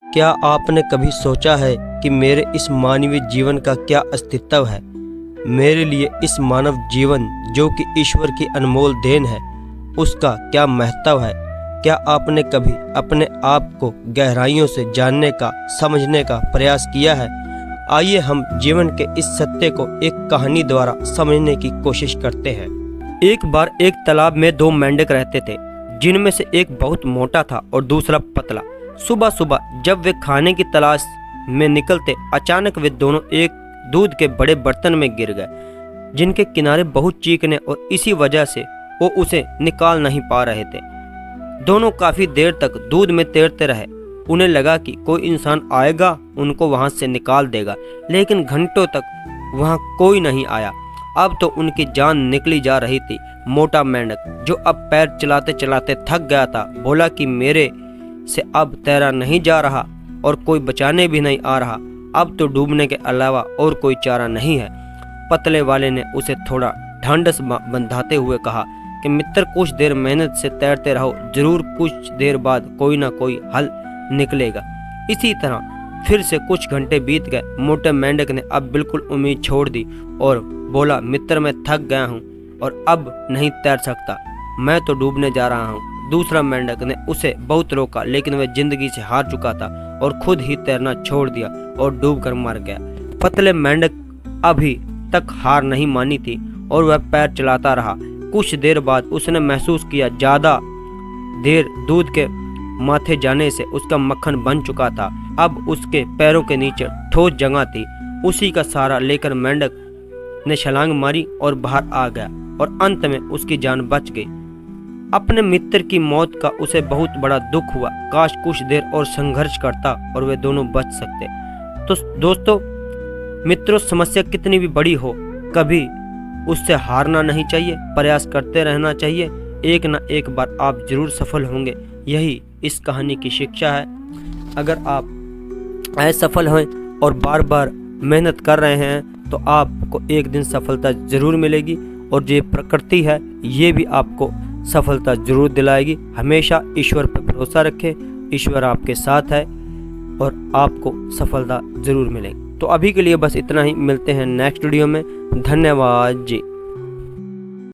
क्या आपने कभी सोचा है कि मेरे इस मानवीय जीवन का क्या अस्तित्व है? मेरे लिए इस मानव जीवन जो कि ईश्वर की अनमोल देन है, उसका क्या महत्व है? क्या आपने कभी अपने आप को गहराइयों से जानने का, समझने का प्रयास किया है? आइए हम जीवन के इस सत्य को एक कहानी द्वारा समझने की कोशिश करते हैं। एक बार एक तालाब में दो मेंढक रहते थे, जिनमें से एक बहुत मोटा था और दूसरा पतला। सुबह सुबह जब वे खाने की तलाश में निकलते, अचानक वे दोनों एक दूध के बड़े बर्तन में गिर गए, जिनके किनारे बहुत चीकने और इसी वजह से वो उसे निकाल नहीं पा रहे थे। दोनों काफी देर तक दूध में तैरते रहे। उन्हें लगा कि कोई इंसान आएगा, उनको वहां से निकाल देगा, लेकिन घंटों तक वहां कोई नहीं आया। अब तो उनकी जान निकली जा रही थी। मोटा मेंढक, जो अब पैर चलाते चलाते थक गया था, बोला कि मेरे से अब तैरा नहीं जा रहा और कोई बचाने भी नहीं आ रहा। अब तो डूबने के अलावा और कोई चारा नहीं है। पतले वाले ने उसे थोड़ा ढांढस बंधाते हुए कहा कि मित्र, कुछ देर मेहनत से तैरते रहो, जरूर कुछ देर बाद कोई ना कोई हल निकलेगा। इसी तरह फिर से कुछ घंटे बीत गए। मोटे मेंढक ने अब बिल्कुल उम्मीद छोड़ दी और बोला, मित्र, मैं थक गया हूँ और अब नहीं तैर सकता, मैं तो डूबने जा रहा हूँ। दूसरा मेंढक ने उसे बहुत रोका, लेकिन वह जिंदगी से हार चुका था और खुद ही तैरना छोड़ दिया और डूबकर मर गया। पतले मेंढक अभी तक हार नहीं मानी थी और वह पैर चलाता रहा। कुछ देर बाद उसने महसूस किया, ज्यादा देर दूध के माथे जाने से उसका मक्खन बन चुका था। अब उसके पैरों के नीचे ठोस जगह थी। उसी का सहारा लेकर मेंढक ने छलांग मारी और बाहर आ गया और अंत में उसकी जान बच गई। अपने मित्र की मौत का उसे बहुत बड़ा दुख हुआ। काश कुछ देर और संघर्ष करता और वे दोनों बच सकते। तो दोस्तों, मित्रों, समस्या कितनी भी बड़ी हो, कभी उससे हारना नहीं चाहिए, प्रयास करते रहना चाहिए। एक न एक बार आप जरूर सफल होंगे। यही इस कहानी की शिक्षा है। अगर आप असफल हैं और बार बार मेहनत कर रहे हैं, तो आपको एक दिन सफलता जरूर मिलेगी और ये प्रकृति है, ये भी आपको सफलता जरूर दिलाएगी। हमेशा ईश्वर पर भरोसा रखें, ईश्वर आपके साथ है और आपको सफलता जरूर मिलेगी। तो अभी के लिए बस इतना ही। मिलते हैं नेक्स्ट वीडियो में। धन्यवाद जी।